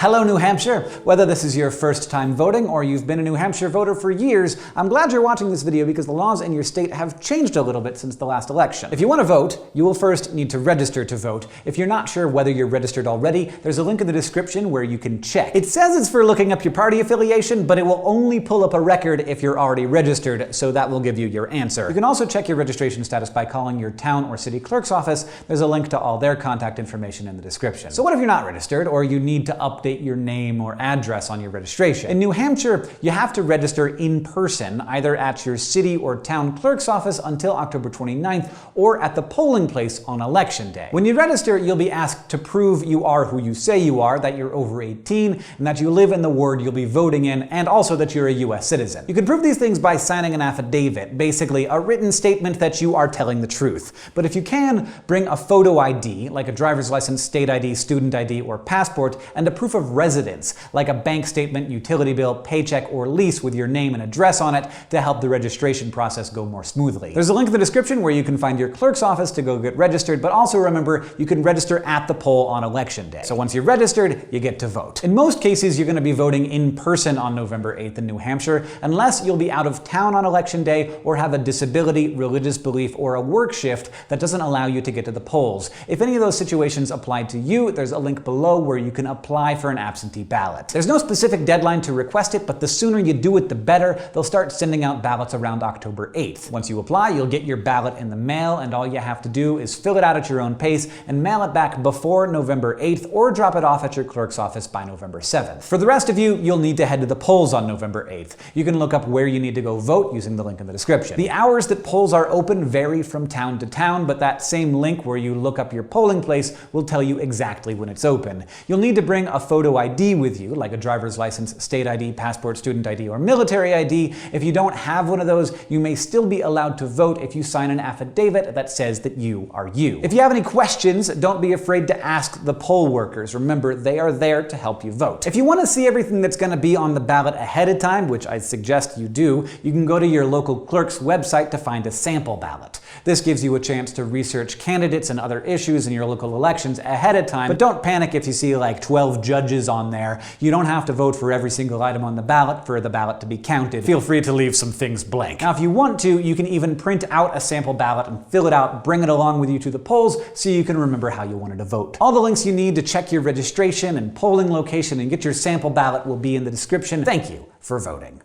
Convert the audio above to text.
Hello, New Hampshire! Whether this is your first time voting or you've been a New Hampshire voter for years, I'm glad you're watching this video because the laws in your state have changed a little bit since the last election. If you want to vote, you will first need to register to vote. If you're not sure whether you're registered already, there's a link in the description where you can check. It says it's for looking up your party affiliation, but it will only pull up a record if you're already registered, so that will give you your answer. You can also check your registration status by calling your town or city clerk's office. There's a link to all their contact information in the description. So what if you're not registered, or you need to update your name or address on your registration? In New Hampshire, you have to register in person, either at your city or town clerk's office until October 29th, or at the polling place on election day. When you register, you'll be asked to prove you are who you say you are, that you're over 18, and that you live in the ward you'll be voting in, and also that you're a US citizen. You can prove these things by signing an affidavit, basically a written statement that you are telling the truth. But if you can, bring a photo ID, like a driver's license, state ID, student ID, or passport, and a proof of residence, like a bank statement, utility bill, paycheck, or lease with your name and address on it to help the registration process go more smoothly. There's a link in the description where you can find your clerk's office to go get registered, but also remember, you can register at the poll on election day. So once you're registered, you get to vote. In most cases, you're going to be voting in person on November 8th in New Hampshire, unless you'll be out of town on election day or have a disability, religious belief, or a work shift that doesn't allow you to get to the polls. If any of those situations apply to you, there's a link below where you can apply for an absentee ballot. There's no specific deadline to request it, but the sooner you do it, the better. They'll start sending out ballots around October 8th. Once you apply, you'll get your ballot in the mail, and all you have to do is fill it out at your own pace and mail it back before November 8th, or drop it off at your clerk's office by November 7th. For the rest of you, you'll need to head to the polls on November 8th. You can look up where you need to go vote using the link in the description. The hours that polls are open vary from town to town, but that same link where you look up your polling place will tell you exactly when it's open. You'll need to bring a photo ID with you, like a driver's license, state ID, passport, student ID, or military ID. If you don't have one of those, you may still be allowed to vote if you sign an affidavit that says that you are you. If you have any questions, don't be afraid to ask the poll workers. Remember, they are there to help you vote. If you want to see everything that's going to be on the ballot ahead of time, which I suggest you do, you can go to your local clerk's website to find a sample ballot. This gives you a chance to research candidates and other issues in your local elections ahead of time, but don't panic if you see like 12 judges on there. You don't have to vote for every single item on the ballot for the ballot to be counted. Feel free to leave some things blank. Now, if you want to, you can even print out a sample ballot and fill it out, bring it along with you to the polls so you can remember how you wanted to vote. All the links you need to check your registration and polling location and get your sample ballot will be in the description. Thank you for voting.